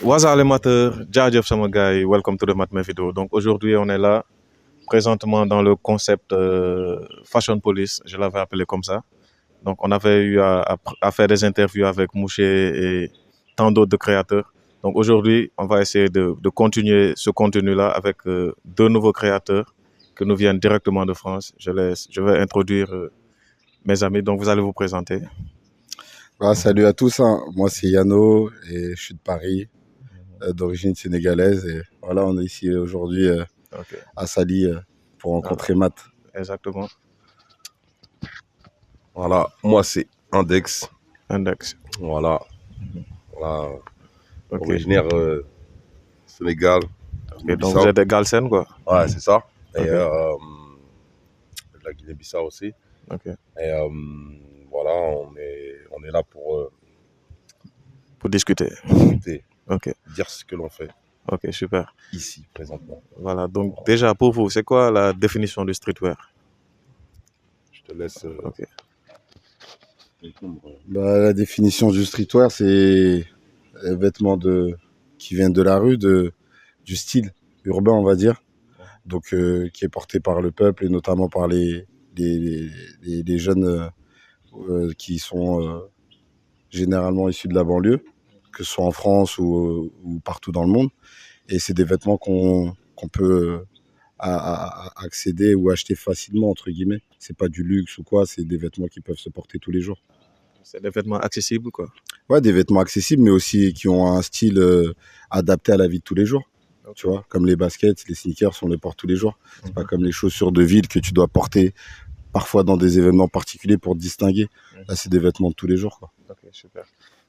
Waza Alemateur, Djadjev Samagay, welcome to the Matme Vidéo. Donc aujourd'hui, on est là, présentement dans le concept Fashion Police, je l'avais appelé comme ça. Donc on avait eu à faire des interviews avec Mouché et tant d'autres créateurs. Donc aujourd'hui, on va essayer de continuer ce contenu-là avec deux nouveaux créateurs qui nous viennent directement de France. Je vais introduire mes amis, donc vous allez vous présenter. Salut à tous, hein. Moi c'est Yano et je suis de Paris, d'origine sénégalaise. Et voilà, on est ici aujourd'hui à Sali pour rencontrer Matt. Exactement. Voilà, moi c'est Index. Index. Voilà. Originaire Sénégal. Okay, donc vous êtes des Galsen, quoi. Ouais, c'est ça. Et de la Guinée-Bissau aussi. Okay. Et voilà, on est là pour discuter. Okay. Dire ce que l'on fait. Ok, super. Ici, présentement. Voilà, donc déjà pour vous, c'est quoi la définition du streetwear? Je te laisse. Ok. La définition du streetwear, c'est les vêtements qui viennent de la rue, du style urbain, on va dire. Donc, qui est porté par le peuple et notamment par les jeunes qui sont généralement issus de la banlieue, que ce soit en France ou partout dans le monde. Et c'est des vêtements qu'on peut accéder ou acheter facilement, entre guillemets. C'est pas du luxe ou quoi, c'est des vêtements qui peuvent se porter tous les jours. C'est des vêtements accessibles, quoi. Ouais, des vêtements accessibles, mais aussi qui ont un style adapté à la vie de tous les jours. Okay. Tu vois, comme les baskets, les sneakers, on les porte tous les jours. C'est pas comme les chaussures de ville que tu dois porter parfois dans des événements particuliers pour te distinguer. Là, c'est des vêtements de tous les jours, quoi. Ok, super.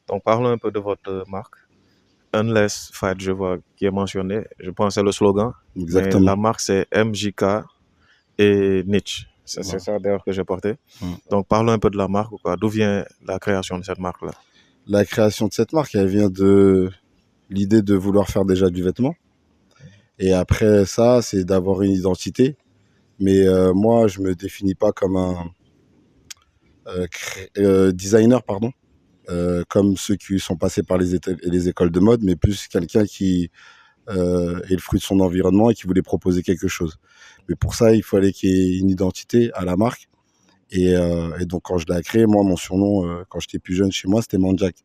Donc, parlons un peu de votre marque. Unless Fight, je vois, qui est mentionné. Je pense que c'est le slogan. Exactement. Mais la marque, c'est MJK et Niche. C'est ça d'ailleurs que j'ai porté. Donc, parlons un peu de la marque. D'où vient la création de cette marque-là? La création de cette marque, elle vient de l'idée de vouloir faire déjà du vêtement. Et après ça, c'est d'avoir une identité. Mais moi, je me définis pas comme un designer, pardon. Comme ceux qui sont passés par les écoles de mode, mais plus quelqu'un qui est le fruit de son environnement et qui voulait proposer quelque chose. Mais pour ça, il fallait qu'il y ait une identité à la marque. Et donc, quand je l'ai créé, moi, mon surnom, quand j'étais plus jeune chez moi, c'était Mandjak.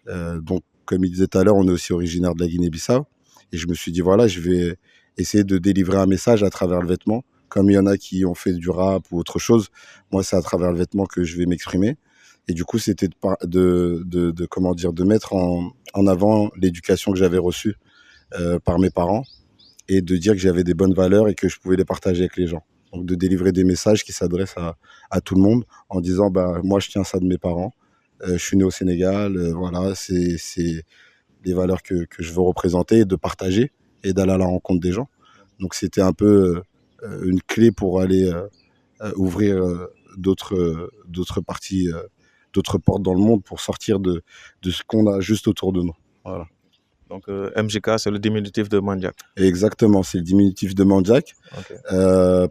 Donc, comme il disait tout à l'heure, on est aussi originaire de la Guinée-Bissau. Et je me suis dit, voilà, je vais essayer de délivrer un message à travers le vêtement. Comme il y en a qui ont fait du rap ou autre chose, moi, c'est à travers le vêtement que je vais m'exprimer. Et du coup, c'était de mettre en avant l'éducation que j'avais reçue par mes parents et de dire que j'avais des bonnes valeurs et que je pouvais les partager avec les gens. Donc, de délivrer des messages qui s'adressent à tout le monde en disant, moi, je tiens ça de mes parents. Je suis né au Sénégal. Voilà, c'est les valeurs que je veux représenter, de partager et d'aller à la rencontre des gens. Donc, c'était un peu une clé pour aller ouvrir d'autres parties, d'autres portes dans le monde pour sortir de ce qu'on a juste autour de nous. Voilà. Donc MJK, c'est le diminutif de Mandjak. Exactement, c'est le diminutif de Mandjak. Okay.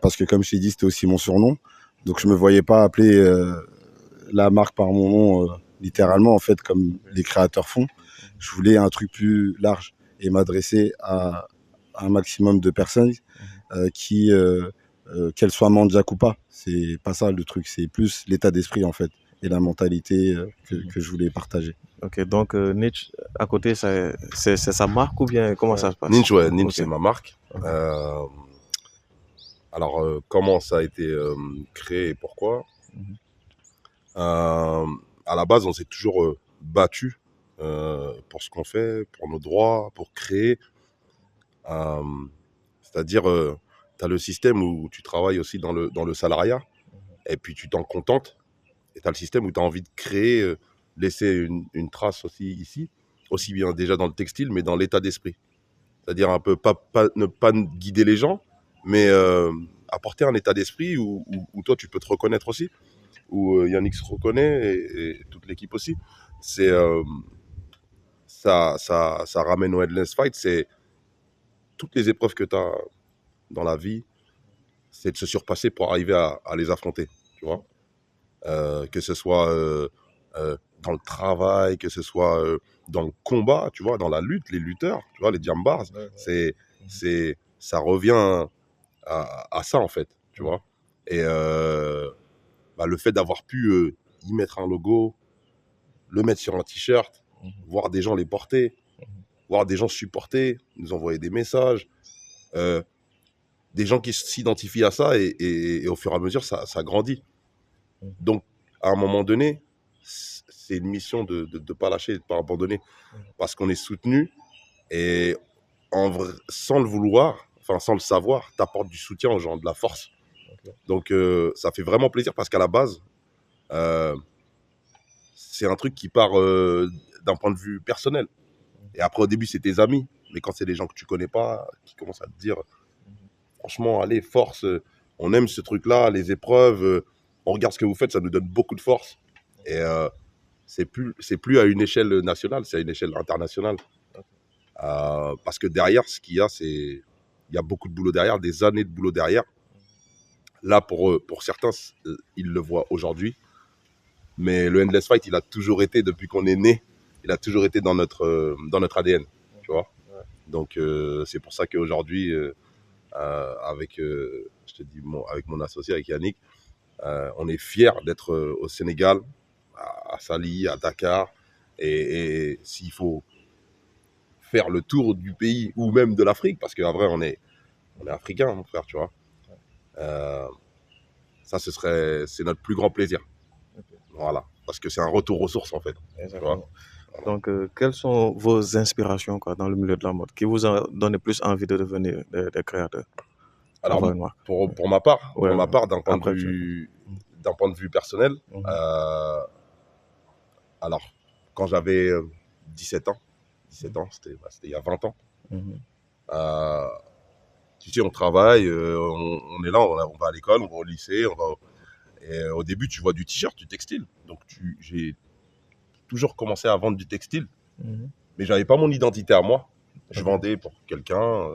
Parce que comme je t'ai dit, c'était aussi mon surnom. Donc je me voyais pas appeler la marque par mon nom littéralement, en fait, comme les créateurs font. Je voulais un truc plus large et m'adresser à un maximum de personnes qu'elles soient Mandjak ou pas. C'est pas ça le truc, c'est plus l'état d'esprit en fait et la mentalité que je voulais partager. Ok, donc Niche, à côté, c'est sa marque ou bien comment ça se passe? Niche, ouais, Niche, c'est ma marque. Alors, comment ça a été créé et pourquoi? À la base, on s'est toujours battu pour ce qu'on fait, pour nos droits, pour créer. C'est-à-dire, tu as le système où tu travailles aussi dans le salariat et puis tu t'en contentes. Et tu as le système où tu as envie de créer, laisser une trace aussi ici, aussi bien déjà dans le textile, mais dans l'état d'esprit. C'est-à-dire un peu ne pas guider les gens, mais apporter un état d'esprit où toi, tu peux te reconnaître aussi, où Yannick se reconnaît et toute l'équipe aussi. C'est, ça ramène au Endless Fight, c'est toutes les épreuves que tu as dans la vie, c'est de se surpasser pour arriver à les affronter, tu vois. Que ce soit dans le travail, que ce soit dans le combat, tu vois, dans la lutte, les lutteurs, tu vois, les jambars, ça revient à ça, en fait, tu vois. Et le fait d'avoir pu y mettre un logo, le mettre sur un t-shirt, voir des gens les porter, voir des gens supporter, nous envoyer des messages, des gens qui s'identifient à ça et au fur et à mesure, ça grandit. Donc, à un moment donné, c'est une mission de ne pas lâcher, de ne pas abandonner, parce qu'on est soutenu et sans le vouloir, enfin sans le savoir, tu apportes du soutien aux gens, de la force. Donc, ça fait vraiment plaisir parce qu'à la base, c'est un truc qui part d'un point de vue personnel. Et après, au début, c'est tes amis. Mais quand c'est des gens que tu connais pas, qui commencent à te dire franchement, allez, force, on aime ce truc-là, les épreuves, on regarde ce que vous faites, ça nous donne beaucoup de force. Et c'est plus à une échelle nationale, c'est à une échelle internationale. Parce que derrière, ce qu'il y a, il y a beaucoup de boulot derrière, des années de boulot derrière. Là, pour certains, ils le voient aujourd'hui. Mais le Endless Fight, il a toujours été, depuis qu'on est né, il a toujours été dans notre ADN, tu vois. Donc, c'est pour ça qu'aujourd'hui, avec mon associé, avec Yannick, on est fiers d'être au Sénégal, à Saly, à Dakar. Et s'il faut faire le tour du pays ou même de l'Afrique, parce qu'en vrai, on est africain, mon frère, tu vois. Ça, c'est notre plus grand plaisir. Voilà. Parce que c'est un retour aux sources, en fait. Tu vois. Donc, quelles sont vos inspirations dans le milieu de la mode qui vous ont donné plus envie de devenir des créateurs? Alors, pour ma part, d'un point de vue personnel, alors, quand j'avais 17 ans, c'était il y a 20 ans, tu sais, on travaille, on est là, on va à l'école, on va au lycée, et au début, tu vois du t-shirt, du textile. Donc, j'ai toujours commencé à vendre du textile, mais j'avais pas mon identité à moi. Je vendais pour quelqu'un.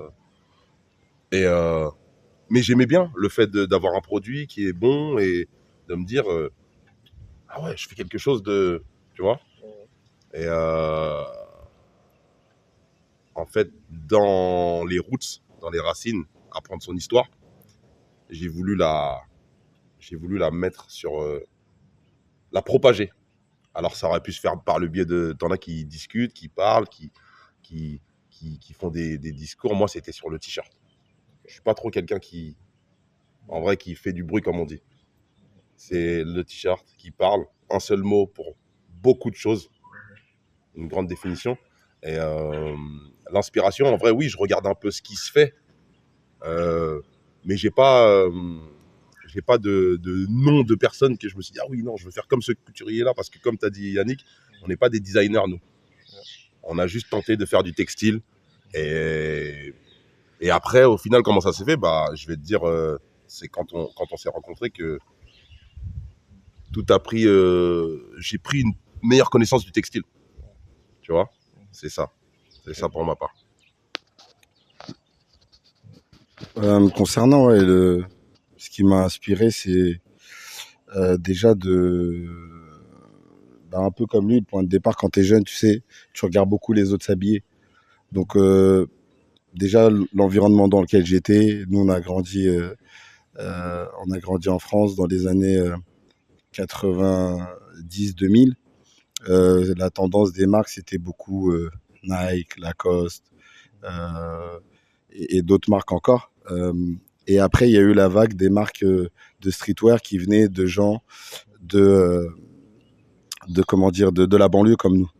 Mais j'aimais bien le fait d'avoir un produit qui est bon et de me dire ah ouais, je fais quelque chose de, tu vois. Et en fait, dans les roots, dans les racines, apprendre son histoire, j'ai voulu la mettre sur la propager. Alors ça aurait pu se faire par le biais de t'en as qui discutent, qui parlent, qui font des discours. Moi, c'était sur le t-shirt. Je suis pas trop quelqu'un qui fait du bruit, comme on dit. C'est le t-shirt qui parle, un seul mot pour beaucoup de choses, une grande définition. Et l'inspiration, en vrai, oui, je regarde un peu ce qui se fait, mais j'ai pas de nom de personne que je me suis dit, ah oui, non, je veux faire comme ce couturier-là, parce que comme tu as dit, Yannick, on n'est pas des designers, nous. On a juste tenté de faire du textile. Et après, au final, comment ça s'est fait, je vais te dire, c'est quand on s'est rencontrés que tout a pris. J'ai pris une meilleure connaissance du textile. Tu vois, c'est ça. C'est ça pour ma part. Concernant ce qui m'a inspiré, c'est déjà un peu comme lui, le point de départ, quand tu es jeune, tu sais, tu regardes beaucoup les autres s'habiller. Donc, déjà, l'environnement dans lequel j'étais, nous, on a grandi en France dans les années 90-2000. La tendance des marques, c'était beaucoup Nike, Lacoste et d'autres marques encore. Et après, il y a eu la vague des marques de streetwear qui venaient de gens de la banlieue comme nous.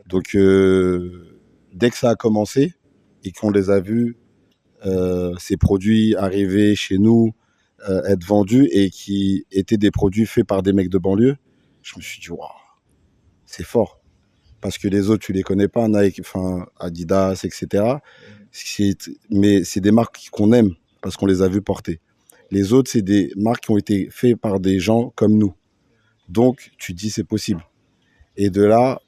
Donc, dès que ça a commencé et qu'on les a vus, ces produits arriver chez nous, être vendus et qui étaient des produits faits par des mecs de banlieue, je me suis dit, waouh, c'est fort. Parce que les autres, tu les connais pas, Nike, Adidas, etc. Mais c'est des marques qu'on aime parce qu'on les a vus porter. Les autres, c'est des marques qui ont été faites par des gens comme nous. Donc, tu te dis, c'est possible. Et de là,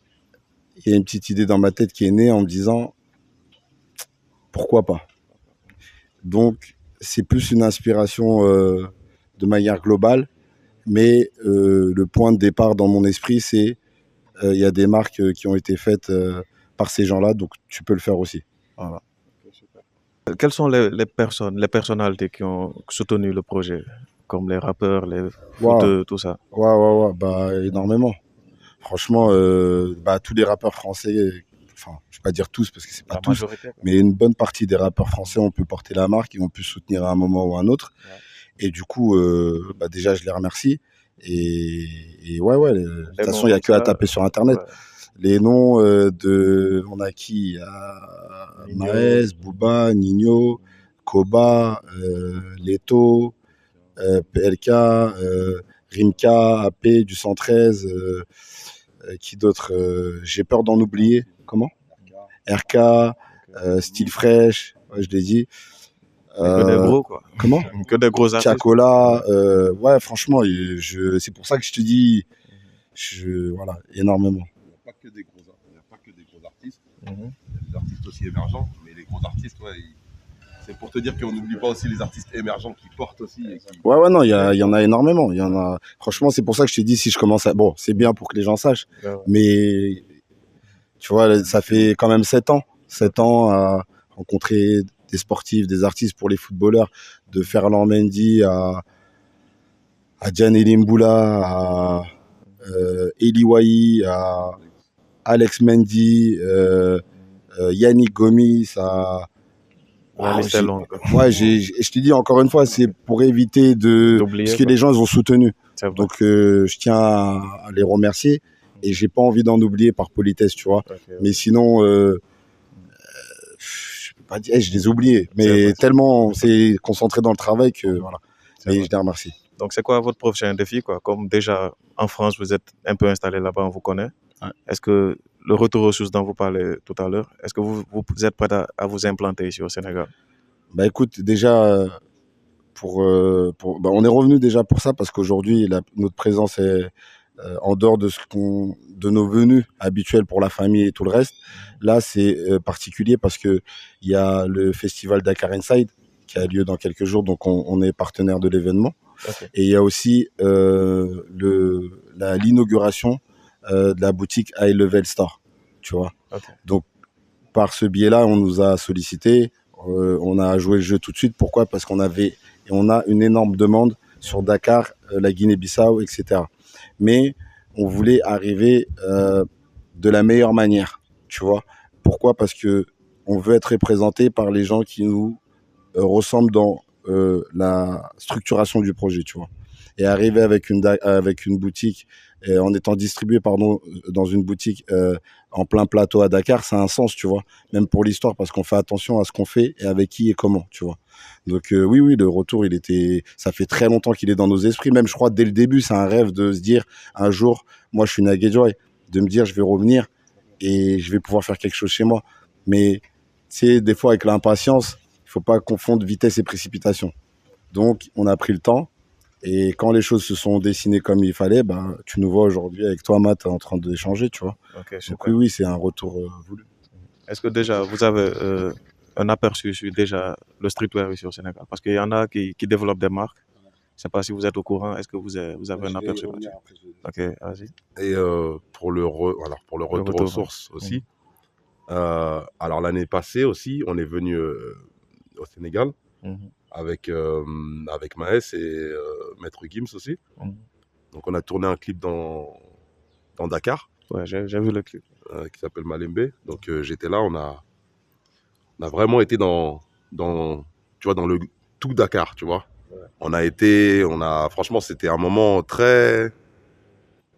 il y a une petite idée dans ma tête qui est née en me disant, pourquoi pas? Donc, c'est plus une inspiration de manière globale, mais le point de départ dans mon esprit, c'est il y a des marques qui ont été faites par ces gens-là, donc tu peux le faire aussi. Voilà. Quelles sont les personnes, les personnalités qui ont soutenu le projet, comme les rappeurs, les Waouh, footeux, tout ça? ouais, bah énormément. Franchement, bah, tous les rappeurs français, enfin, je vais pas dire tous parce que c'est pas La tous, majorité, quoi. mais une bonne partie des rappeurs français ont pu porter la marque, ils ont pu soutenir à un moment ou à un autre. Ouais. Et du coup, bah, déjà, je les remercie. Et ouais, de toute Les façon, noms il n'y a comme que à ça, taper sur Internet. ouais. Les noms on a qui? Il y a Nino, Maes, Booba, Nino, Koba, Leto, PLK, Rimka, AP du 113, qui d'autre? J'ai peur d'en oublier. Comment? RK, Style Fresh, ouais, je l'ai dit. Mais que des gros, quoi. Comment? Que des gros artistes. Chacola, ouais, franchement, c'est pour ça que je te dis, voilà, énormément. Il n'y a pas que des gros artistes. Mhm. Il y a des artistes aussi émergents, mais les gros artistes, ouais, c'est pour te dire qu'on n'oublie pas aussi les artistes émergents qui portent aussi. Et qui... Ouais, non, il y en a énormément. Il y en a. Franchement, c'est pour ça que je te dis, si je commence à. Bon, c'est bien pour que les gens sachent, Ouais. mais tu vois, ça fait quand même 7 ans. 7 ans à rencontrer des sportifs, des artistes pour les footballeurs, de Ferland Mendy à Gianni Mboula, à Eli Wahi, à Alex Mendy, Yannick Gomis, à La liste est longue, quoi. ouais, je te dis encore une fois, c'est pour éviter de, D'oublier, parce que quoi. les gens ils ont soutenu. C'est vrai. Donc je tiens à les remercier et j'ai pas envie d'en oublier par politesse, tu vois. Ok. Mais sinon, je peux pas dire, je les ai oubliés. C'est Mais vrai. tellement c'est concentré dans le travail que voilà. C'est Mais vrai. je les remercie. Donc, c'est quoi votre prochain défi, quoi? Comme déjà en France, vous êtes un peu installé là-bas, on vous connaît. Ouais. Est-ce que le retour aux sources dont vous parlez tout à l'heure, est-ce que vous êtes prêt à vous implanter ici au Sénégal? Bah écoute, déjà bah, on est revenu déjà pour ça parce qu'aujourd'hui notre présence est en dehors de nos venues habituelles pour la famille et tout le reste. Là, c'est particulier parce que il y a le festival Dakar Inside qui a lieu dans quelques jours, donc on est partenaire de l'événement. Ok. Et il y a aussi l'inauguration de la boutique High Level Store, tu vois. Ok. Donc par ce biais-là, on nous a sollicité, on a joué le jeu tout de suite. Pourquoi? Parce on a une énorme demande sur Dakar, la Guinée-Bissau, etc. Mais on voulait arriver de la meilleure manière, tu vois. Pourquoi? Parce que on veut être représenté par les gens qui nous ressemblent dans la structuration du projet, tu vois. Et arriver avec une boutique, en étant distribué, pardon, dans une boutique en plein plateau à Dakar, ça a un sens, tu vois. Même pour l'histoire, parce qu'on fait attention à ce qu'on fait et avec qui et comment, tu vois. Donc oui, le retour, ça fait très longtemps qu'il est dans nos esprits. Même, je crois, dès le début, c'est un rêve de se dire, un jour, moi, je suis né à Guédiawaye, de me dire, je vais revenir et je vais pouvoir faire quelque chose chez moi. Mais, tu sais, des fois, avec l'impatience, il faut pas confondre vitesse et précipitation. Donc, on a pris le temps. Et quand les choses se sont dessinées comme il fallait, ben, tu nous vois aujourd'hui avec toi, Matt, en train d'échanger, tu vois. Ok, super. Donc oui, c'est un retour voulu. Est-ce que déjà vous avez un aperçu sur déjà le streetwear ici au Sénégal? Parce qu'il y en a qui développent des marques. Je ne sais pas si vous êtes au courant. Est-ce que vous avez un aperçu là-dessus? Ok, vas-y. Et pour le retour aux sources aussi. Alors l'année passée aussi, on est venu au Sénégal avec Maes et Maître Gims aussi. Donc on a tourné un clip dans Dakar. Ouais, j'ai vu le clip. Qui s'appelle Malembe. Donc j'étais là, on a vraiment été dans tu vois, dans le tout Dakar, tu vois. Ouais. Franchement, c'était un moment très...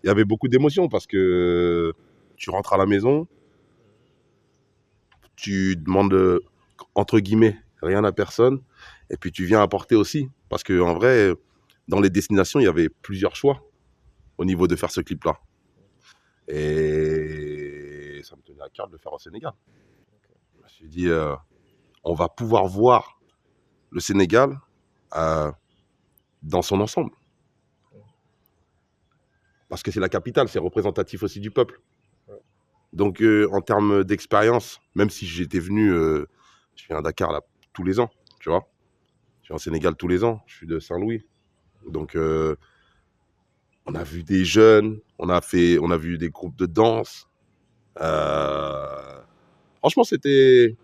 Il y avait beaucoup d'émotions parce que tu rentres à la maison, tu demandes, entre guillemets, rien à personne, et puis tu viens apporter aussi. Parce qu'en vrai, dans les destinations, il y avait plusieurs choix au niveau de faire ce clip-là. Et ça me tenait à cœur de le faire au Sénégal. Je me suis dit, on va pouvoir voir le Sénégal dans son ensemble. Parce que c'est la capitale, c'est représentatif aussi du peuple. Donc, en termes d'expérience, même si j'étais venu, je viens à Dakar là, tous les ans, tu vois. Je suis en Sénégal tous les ans, je suis de Saint-Louis. Donc, on a vu des jeunes, On a vu des groupes de danse. Franchement, c'était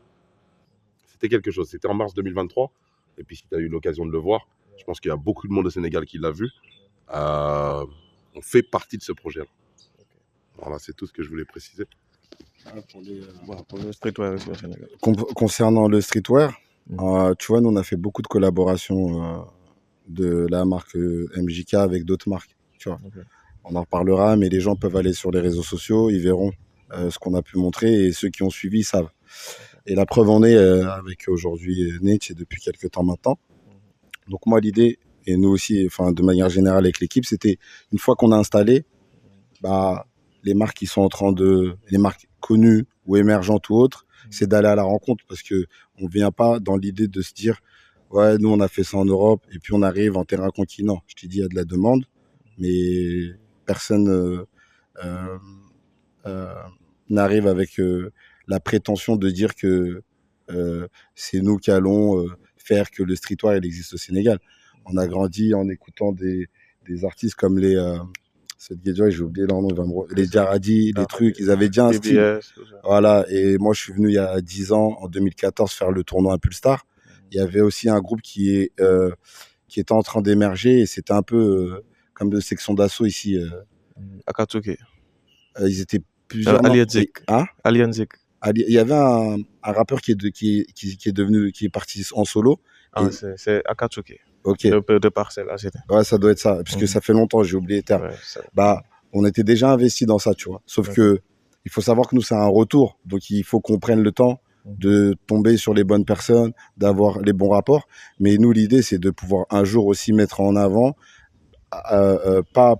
quelque chose. C'était en mars 2023. Et puis, si tu as eu l'occasion de le voir, je pense qu'il y a beaucoup de monde au Sénégal qui l'a vu. On fait partie de ce projet-là. Voilà, c'est tout ce que je voulais préciser. Pour le streetwear aussi au Sénégal. Concernant le streetwear, tu vois, nous, on a fait beaucoup de collaborations de la marque MJK avec d'autres marques. Tu vois. Ok. On en reparlera, mais les gens peuvent aller sur les réseaux sociaux, ils verront ce qu'on a pu montrer et ceux qui ont suivi ils savent. Et la preuve en est avec aujourd'hui Nietzsche depuis quelques temps maintenant. Donc moi, l'idée, et nous aussi, enfin de manière générale avec l'équipe, c'était une fois qu'on a installé, bah, les marques qui sont en train de, les marques connues ou émergentes ou autres, c'est d'aller à la rencontre parce que on vient pas dans l'idée de se dire, ouais, nous on a fait ça en Europe et puis on arrive en terrain conquis. Non, je t'ai dit, il y a de la demande, mais personne n'arrive avec la prétention de dire que c'est nous qui allons faire que le streetwear il existe au Sénégal. On a grandi en écoutant des artistes comme les j'ai oublié leur nom, les Jaradi, les trucs, ils avaient déjà un style. BBS, tout ça. Voilà, et moi je suis venu il y a 10 ans, en 2014, faire le tournoi Impulstar. Il y avait aussi un groupe qui était en train d'émerger et c'était un peu comme de section d'assaut ici. Akatsuki. Ils étaient plusieurs. Alianzik. Hein? Alianzik. Il y avait un rappeur qui est parti en solo. Ah, Et- c'est Akatsuki. Ok, De parcelle, là, c'était. ouais, ça doit être ça, puisque ça fait longtemps, j'ai oublié le terme. Ouais, Bah, on était déjà investi dans ça, tu vois. Sauf Ouais. que il faut savoir que nous, c'est un retour. Donc, il faut qu'on prenne le temps de tomber sur les bonnes personnes, d'avoir les bons rapports. Mais nous, l'idée, c'est de pouvoir un jour aussi mettre en avant, pas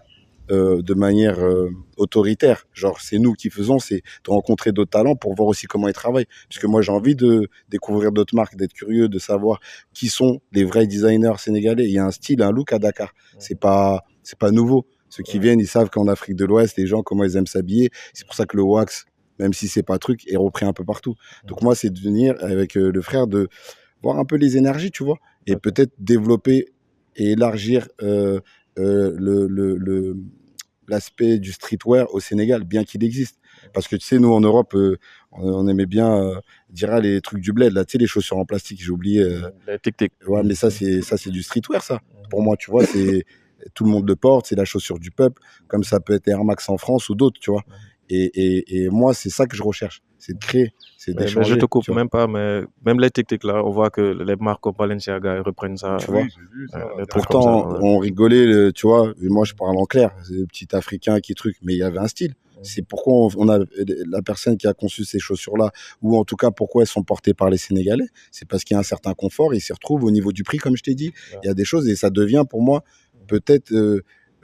de manière autoritaire. Genre, c'est nous qui faisons, c'est de rencontrer d'autres talents pour voir aussi comment ils travaillent. Puisque moi, j'ai envie de découvrir d'autres marques, d'être curieux, de savoir qui sont les vrais designers sénégalais. Il y a un style, un look à Dakar. C'est pas nouveau. Ceux qui viennent, ils savent qu'en Afrique de l'Ouest, les gens, comment ils aiment s'habiller. C'est pour ça que le wax, même si c'est pas truc, est repris un peu partout. Donc moi, c'est de venir avec le frère, de voir un peu les énergies, tu vois, et peut-être développer et élargir l'aspect du streetwear au Sénégal, bien qu'il existe. Parce que tu sais, nous en Europe, on aimait bien dire les trucs du bled, là, tu sais, les chaussures en plastique, j'ai oublié. Les tic-tic. Ouais, mais ça, c'est du streetwear, ça. Pour moi, tu vois, c'est tout le monde le porte, c'est la chaussure du peuple, comme ça peut être Air Max en France ou d'autres, tu vois. Et moi, c'est ça que je recherche, c'est de créer, c'est Mais d'échanger. je te coupe tu vois. même pas, mais même les tic-tic là, on voit que les marques comme Balenciaga ils reprennent ça. Tu vois. Oui, j'ai vu ça. Des trucs comme Pourtant, ça. Ouais. on rigolait, tu vois, et moi je parle en clair, c'est le petit Africain qui truc, mais il y avait un style. C'est pourquoi on a la personne qui a conçu ces chaussures-là, ou en tout cas pourquoi elles sont portées par les Sénégalais, c'est parce qu'il y a un certain confort, ils s'y retrouvent au niveau du prix, comme je t'ai dit. Il y a des choses et ça devient pour moi peut-être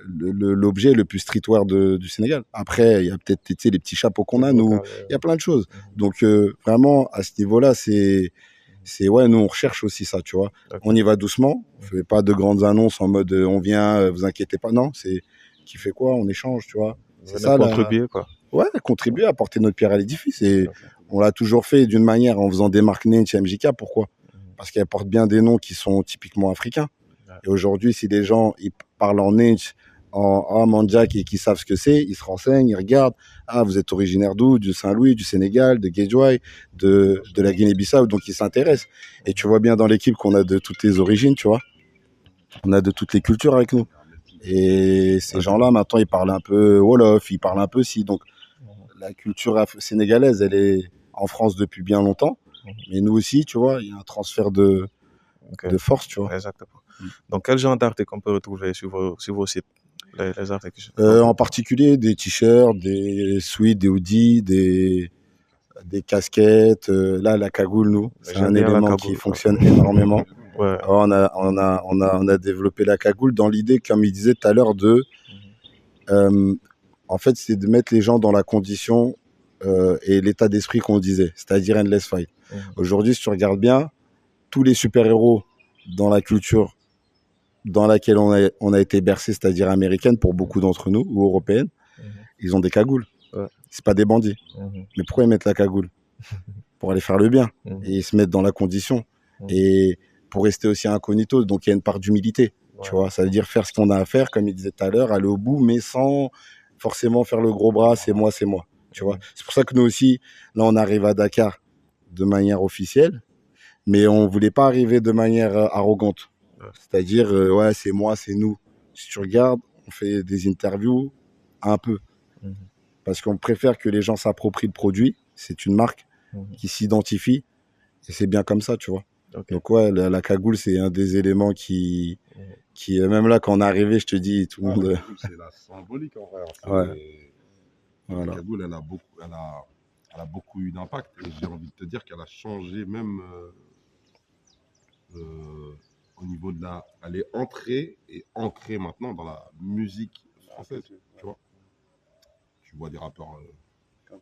l'objet le plus streetwear du Sénégal. Après, il y a peut-être tu sais, les petits chapeaux qu'on a, nous, il y a plein de choses. Donc vraiment, à ce niveau-là, ouais, nous on recherche aussi ça, tu vois. On y va doucement, on fait pas de grandes annonces en mode on vient, vous inquiétez pas. Non, c'est qui fait quoi, on échange, tu vois. C'est ça, contribuer quoi. Ouais, contribuer, apporter notre pierre à l'édifice. Et on l'a toujours fait d'une manière en faisant des marques naines chez MJK. Pourquoi? Parce qu'elles portent bien des noms qui sont typiquement africains. Et aujourd'hui, si les gens ils parlent en Ninja, en Mandjak et qui savent ce que c'est, ils se renseignent, ils regardent. Ah, vous êtes originaire d'où? Du Saint-Louis, du Sénégal, de Guédiawaye, de la Guinée-Bissau. Donc ils s'intéressent. Et tu vois bien dans l'équipe qu'on a de toutes les origines, tu vois. On a de toutes les cultures avec nous. Et ces gens-là, maintenant, ils parlent un peu Wolof, ils parlent un peu si. Donc la culture sénégalaise, elle est en France depuis bien longtemps. Mais nous aussi, tu vois, il y a un transfert de force, tu vois. Exactement. Donc, quel genre d'articles on peut retrouver sur vos sites, les articles? En particulier des t-shirts, des sweats, des hoodies, des casquettes. Là, la cagoule, nous, c'est un élément qui fonctionne énormément. Ouais. Alors, on a développé la cagoule dans l'idée, comme il disait tout à l'heure, en fait, c'est de mettre les gens dans la condition et l'état d'esprit qu'on disait, c'est-à-dire endless fight. Aujourd'hui, si tu regardes bien, tous les super-héros dans la culture dans laquelle on a été bercé, c'est-à-dire américaine pour beaucoup d'entre nous, ou européenne, ils ont des cagoules. C'est pas des bandits. Mais pourquoi ils mettent la cagoule? Pour aller faire le bien. Et ils se mettent dans la condition. Et pour rester aussi incognito, donc il y a une part d'humilité. Tu vois, ça veut dire faire ce qu'on a à faire, comme il disait tout à l'heure, aller au bout, mais sans forcément faire le gros bras, c'est moi, tu vois. C'est pour ça que nous aussi, là, on arrive à Dakar de manière officielle, mais on voulait pas arriver de manière arrogante. C'est-à-dire, ouais, c'est moi, c'est nous. Si tu regardes, on fait des interviews un peu, parce qu'on préfère que les gens s'approprient le produit. C'est une marque qui s'identifie, et c'est bien comme ça, tu vois. Ok. Donc ouais, la cagoule, c'est un des éléments qui même là, quand on est arrivé, je te dis, tout le monde... La cagoule, c'est la symbolique en vrai. Ouais. La Voilà. cagoule, elle a beaucoup eu d'impact. Et j'ai envie de te dire qu'elle a changé même au niveau de la... Elle est entrée et ancrée maintenant dans la musique française. Tu vois, tu vois des rappeurs... mais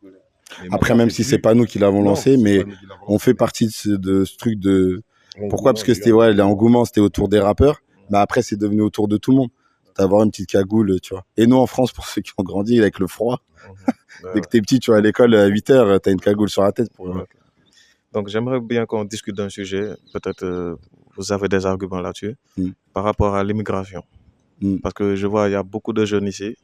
Après, maintenant, même si c'est pas nous qui l'avons Non, lancé, c'est mais pas nous qui l'avons on lancé, fait mais partie de ce truc de... Pourquoi? Parce que c'était l'engouement, l'engouement, c'était autour des rappeurs. Mais après, c'est devenu autour de tout le monde. D'avoir une petite cagoule, tu vois. Et nous, en France, pour ceux qui ont grandi avec le froid, dès que t'es petit, tu vois, à l'école, à 8h, t'as une cagoule sur la tête. Ok. Donc, j'aimerais bien qu'on discute d'un sujet. Peut-être vous avez des arguments là-dessus. Par rapport à l'immigration. Parce que je vois, il y a beaucoup de jeunes ici.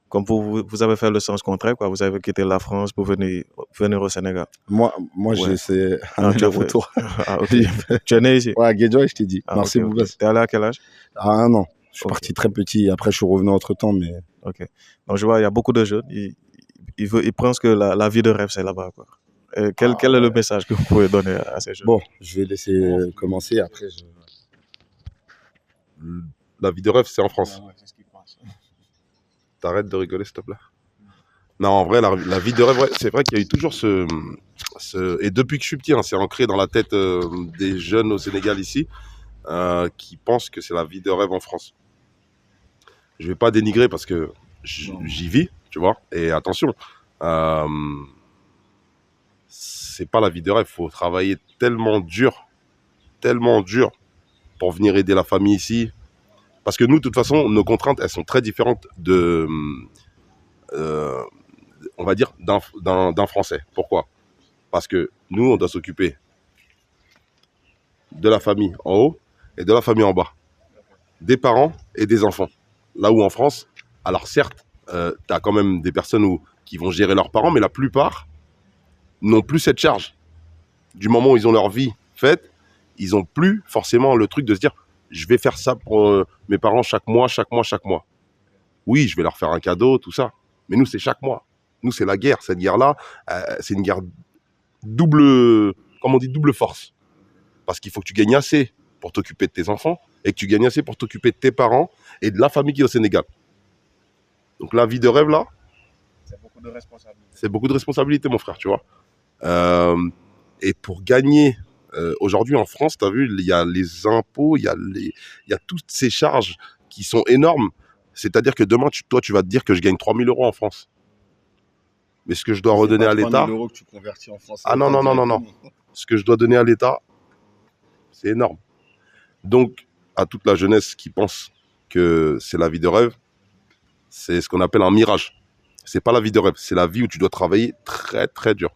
Comme vous avez fait le sens contraire, quoi. Vous avez quitté la France pour venir au Sénégal. Moi, Ouais. c'est Non, un tu as fait- aller-retour. Ah, ok. Tu es né ici? Ouais, à Guédiawaye, je t'ai dit. Ah, Marseille ok, ok. Boubès. T'es allé à quel âge? À 1 an. Je suis Ok. parti très petit. Après, je suis revenu entre-temps, mais... Ok. Donc, je vois, il y a beaucoup de jeunes. Ils pensent que la vie de rêve, c'est là-bas, quoi. Et quel est le message que vous pouvez donner à ces jeunes? Bon, je vais laisser commencer. Après, La vie de rêve, c'est en France. Ouais, c'est ce qu'ils pensent. T'arrêtes de rigoler, s'il te plaît. Non, en vrai, la vie de rêve, ouais, c'est vrai qu'il y a eu toujours Et depuis que je suis petit, hein, c'est ancré dans la tête des jeunes au Sénégal ici, qui pensent que c'est la vie de rêve en France. Je vais pas dénigrer parce que j'y vis, tu vois. Et attention, c'est pas la vie de rêve. Il faut travailler tellement dur pour venir aider la famille ici. Parce que nous, de toute façon, nos contraintes, elles sont très différentes on va dire, d'un Français. Pourquoi? Parce que nous, on doit s'occuper de la famille en haut et de la famille en bas. Des parents et des enfants. Là où en France, alors certes, tu as quand même des personnes qui vont gérer leurs parents, mais la plupart n'ont plus cette charge. Du moment où ils ont leur vie faite, ils n'ont plus forcément le truc de se dire je vais faire ça pour mes parents chaque mois. Oui, je vais leur faire un cadeau, tout ça. Mais nous, c'est chaque mois. Nous, c'est la guerre. Cette guerre-là, c'est une guerre double force. Parce qu'il faut que tu gagnes assez pour t'occuper de tes enfants et que tu gagnes assez pour t'occuper de tes parents et de la famille qui est au Sénégal. Donc la vie de rêve, là, C'est beaucoup de responsabilités. c'est beaucoup de responsabilités, mon frère, tu vois. Et pour gagner, aujourd'hui en France, tu as vu, il y a les impôts, il y a toutes ces charges qui sont énormes. C'est-à-dire que demain, toi, tu vas te dire que je gagne 3 000 € en France. Mais ce que je dois redonner à l'État... que tu convertis en français. Ah non. Ce que je dois donner à l'État, c'est énorme. Donc, à toute la jeunesse qui pense que c'est la vie de rêve, c'est ce qu'on appelle un mirage. C'est pas la vie de rêve, c'est la vie où tu dois travailler très très dur.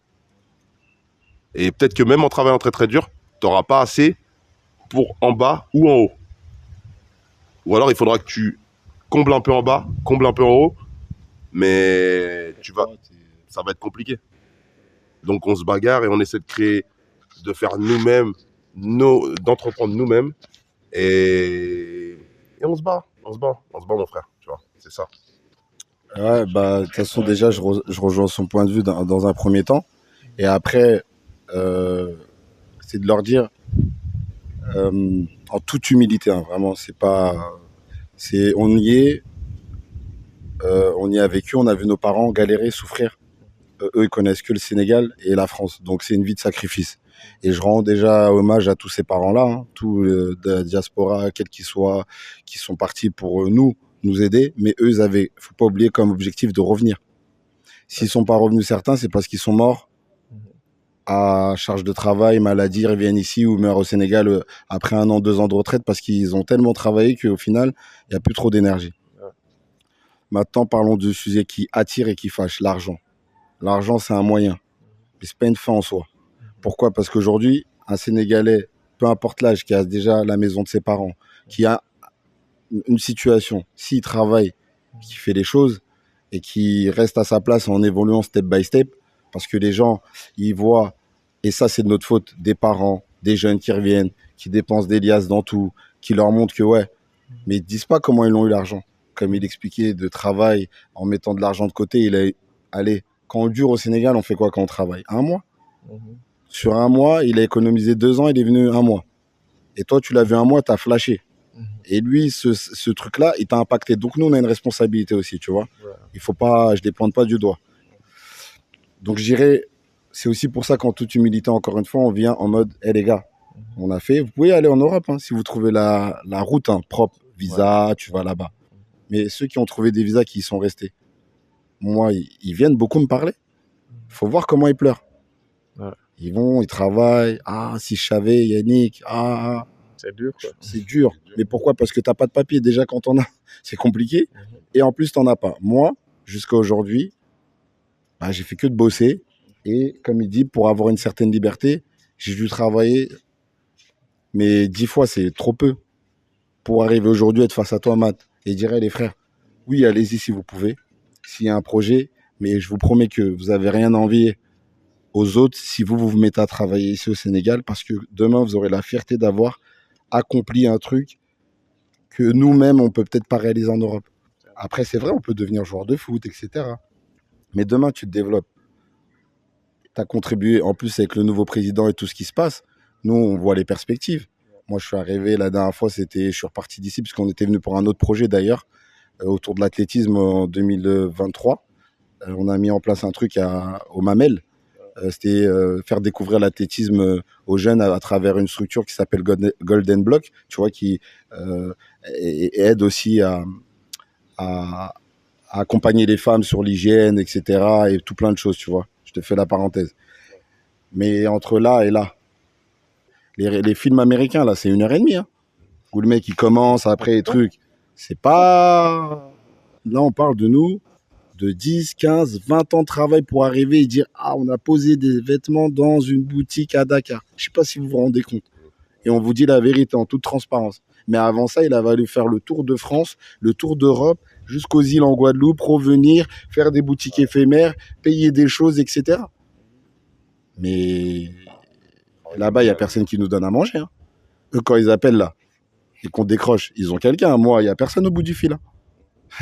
Et peut-être que même en travaillant très très dur, tu n'auras pas assez pour en bas ou en haut. Ou alors il faudra que tu combles un peu en bas, combles un peu en haut, mais ça va être compliqué. Donc on se bagarre et on essaie de faire nous-mêmes, d'entreprendre nous-mêmes. Et on se bat, mon frère, tu vois, c'est ça. Ouais, bah, de toute façon, déjà, je rejoins son point de vue dans un premier temps. Et après, c'est de leur dire, en toute humilité, hein, vraiment, on y est vécu, on a vu nos parents galérer, souffrir. Eux, ils connaissent que le Sénégal et la France. Donc, c'est une vie de sacrifice. Et je rends déjà hommage à tous ces parents-là, hein, tous de la diaspora, quels qu'ils soient, qui sont partis pour nous aider. Mais eux, faut pas oublier comme objectif de revenir. S'ils sont pas revenus certains, c'est parce qu'ils sont morts à charge de travail, maladie, ils reviennent ici ou meurent au Sénégal après 1 an, 2 ans de retraite parce qu'ils ont tellement travaillé qu'au final, il n'y a plus trop d'énergie. Ouais. Maintenant, parlons du sujet qui attire et qui fâche, l'argent. L'argent, c'est un moyen, mais c'est pas une fin en soi. Pourquoi? Parce qu'aujourd'hui, un Sénégalais, peu importe l'âge, qui a déjà la maison de ses parents, qui a une situation, s'il travaille, qui fait les choses, et qui reste à sa place en évoluant step by step, parce que les gens, ils voient, et ça c'est de notre faute, des parents, des jeunes qui reviennent, qui dépensent des liasses dans tout, qui leur montrent que ouais, mais ils disent pas comment ils ont eu l'argent. Comme il expliquait, de travail, en mettant de l'argent de côté, allez, quand on dure au Sénégal, on fait quoi quand on travaille? Un mois. Sur un mois, il a économisé 2 ans, il est venu un mois. Et toi, tu l'as vu un mois, t'as flashé. Et lui, ce truc-là, il t'a impacté. Donc nous, on a une responsabilité aussi, tu vois. Il faut pas, je les pointe pas du doigt. Donc je dirais, c'est aussi pour ça qu'en toute humilité, encore une fois, on vient en mode, hé les gars, on a fait, vous pouvez aller en Europe, hein, si vous trouvez la route propre, visa, tu vas là-bas. Mais ceux qui ont trouvé des visas qui y sont restés, moi, ils viennent beaucoup me parler. Il faut voir comment ils pleurent. Ouais. Ils vont, ils travaillent. Ah, si je savais, Yannick. C'est dur, quoi. C'est dur. Mais pourquoi? Parce que tu n'as pas de papier. Déjà, quand on a, c'est compliqué. Et en plus, tu n'en as pas. Moi, jusqu'à aujourd'hui, j'ai fait que de bosser. Et comme il dit, pour avoir une certaine liberté, j'ai dû travailler. Mais 10 fois, c'est trop peu. Pour arriver aujourd'hui, être face à toi, Matt, et dire, les frères, oui, allez-y si vous pouvez. S'il y a un projet, mais je vous promets que vous n'avez rien à envier aux autres si vous mettez à travailler ici au Sénégal, parce que demain, vous aurez la fierté d'avoir accompli un truc que nous-mêmes, on peut peut-être pas réaliser en Europe. Après, c'est vrai, on peut devenir joueur de foot, etc. Mais demain, tu te développes. Tu as contribué, en plus, avec le nouveau président et tout ce qui se passe. Nous, on voit les perspectives. Moi, je suis arrivé, la dernière fois, je suis reparti d'ici, puisqu'on était venu pour un autre projet, d'ailleurs, autour de l'athlétisme en 2023. On a mis en place un truc au Mamel. C'était faire découvrir l'athlétisme aux jeunes à travers une structure qui s'appelle Golden Block, tu vois, qui aide aussi à accompagner les femmes sur l'hygiène, etc. et tout plein de choses, tu vois. Je te fais la parenthèse. Mais entre là et là, les films américains, là, c'est 1h30, hein, où le mec, il commence, après les trucs. C'est pas... Là, on parle de nous, de 10, 15, 20 ans de travail pour arriver et dire « Ah, on a posé des vêtements dans une boutique à Dakar. » Je ne sais pas si vous vous rendez compte. Et on vous dit la vérité en toute transparence. Mais avant ça, il a fallu faire le tour de France, le tour d'Europe, jusqu'aux îles en Guadeloupe, revenir, faire des boutiques éphémères, payer des choses, etc. Mais là-bas, il n'y a personne qui nous donne à manger. Hein. Eux, quand ils appellent là et qu'on décroche, ils ont quelqu'un. Moi, il n'y a personne au bout du fil. Hein.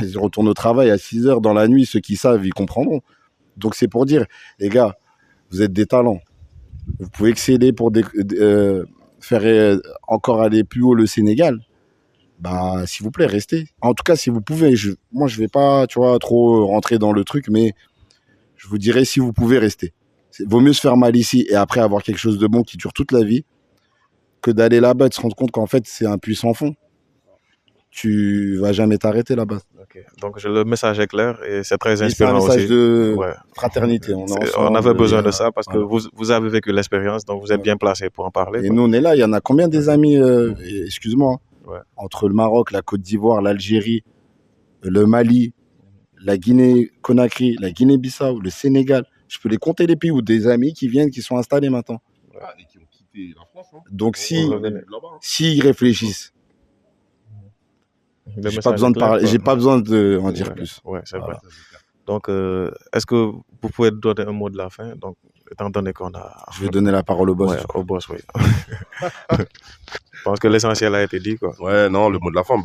Ils retournent au travail à 6 heures dans la nuit. Ceux qui savent, ils comprendront. Donc, c'est pour dire, les gars, vous êtes des talents. Vous pouvez exceller pour faire encore aller plus haut le Sénégal. S'il vous plaît, restez. En tout cas, si vous pouvez. Moi, je ne vais pas, tu vois, trop rentrer dans le truc, mais je vous dirais, si vous pouvez, rester. Vaut mieux se faire mal ici et après avoir quelque chose de bon qui dure toute la vie que d'aller là-bas et de se rendre compte qu'en fait, c'est un puits sans fond. Tu vas jamais t'arrêter là-bas. Okay. Donc le message est clair et c'est très inspirant aussi. C'est un message de fraternité. On avait besoin de ça parce que vous avez vécu l'expérience, donc vous êtes bien placé pour en parler. Et nous, on est là. Il y en a combien des amis, excuse-moi, entre le Maroc, la Côte d'Ivoire, l'Algérie, le Mali, la Guinée-Conakry, la Guinée-Bissau, le Sénégal. Je peux les compter les pays où des amis qui viennent, qui sont installés maintenant. Et qui ont quitté la France. Hein. Donc s'ils réfléchissent, j'ai pas besoin d'en dire plus. Ouais, c'est vrai. Donc, est-ce que vous pouvez donner un mot de la fin? Donc, étant donné qu'on a... Je vais donner la parole au boss. Ouais, au boss, oui. Je pense que l'essentiel a été dit, quoi. Ouais, non, le mot de la fin,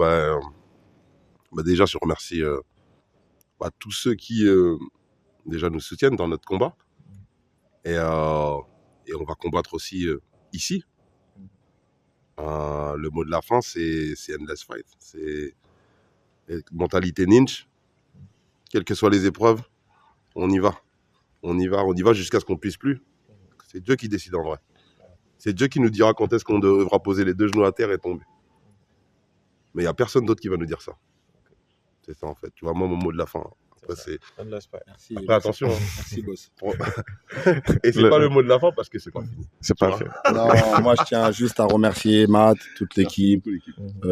déjà, je remercie tous ceux qui, déjà, nous soutiennent dans notre combat. Et on va combattre aussi ici. Le mot de la fin, c'est endless fight. C'est mentalité ninja. Quelles que soient les épreuves, on y va. On y va jusqu'à ce qu'on ne puisse plus. C'est Dieu qui décide en vrai. C'est Dieu qui nous dira quand est-ce qu'on devra poser les 2 genoux à terre et tomber. Mais il n'y a personne d'autre qui va nous dire ça. C'est ça en fait. Tu vois, moi, mon mot de la fin. Après, c'est... Merci, après attention. Merci, boss. Et c'est pas le mot de la fin parce que c'est pas fini. C'est pas fait. Non, moi, je tiens juste à remercier Matt, toute l'équipe,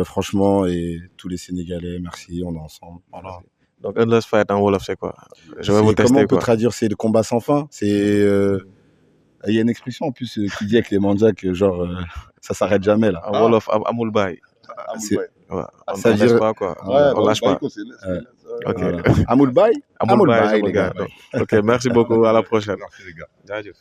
franchement, et tous les Sénégalais. Merci, on est ensemble. Voilà. Donc, Endless Fight en Wolof, c'est quoi? Je vais vous tester. Comment on peut traduire? C'est le combat sans fin. Il y a une expression en plus qui dit avec les mandjaks, genre, ça s'arrête jamais là. En Wolof, Amul Bay. c'est- Ouais, ça on laisse vire- pas, quoi. Ouais, On lâche pas. Ok. Voilà. Amoul Bay, Amoul Baye, les sama gars. gars. Ok, merci beaucoup. À la prochaine. Merci les gars. Jaajëf.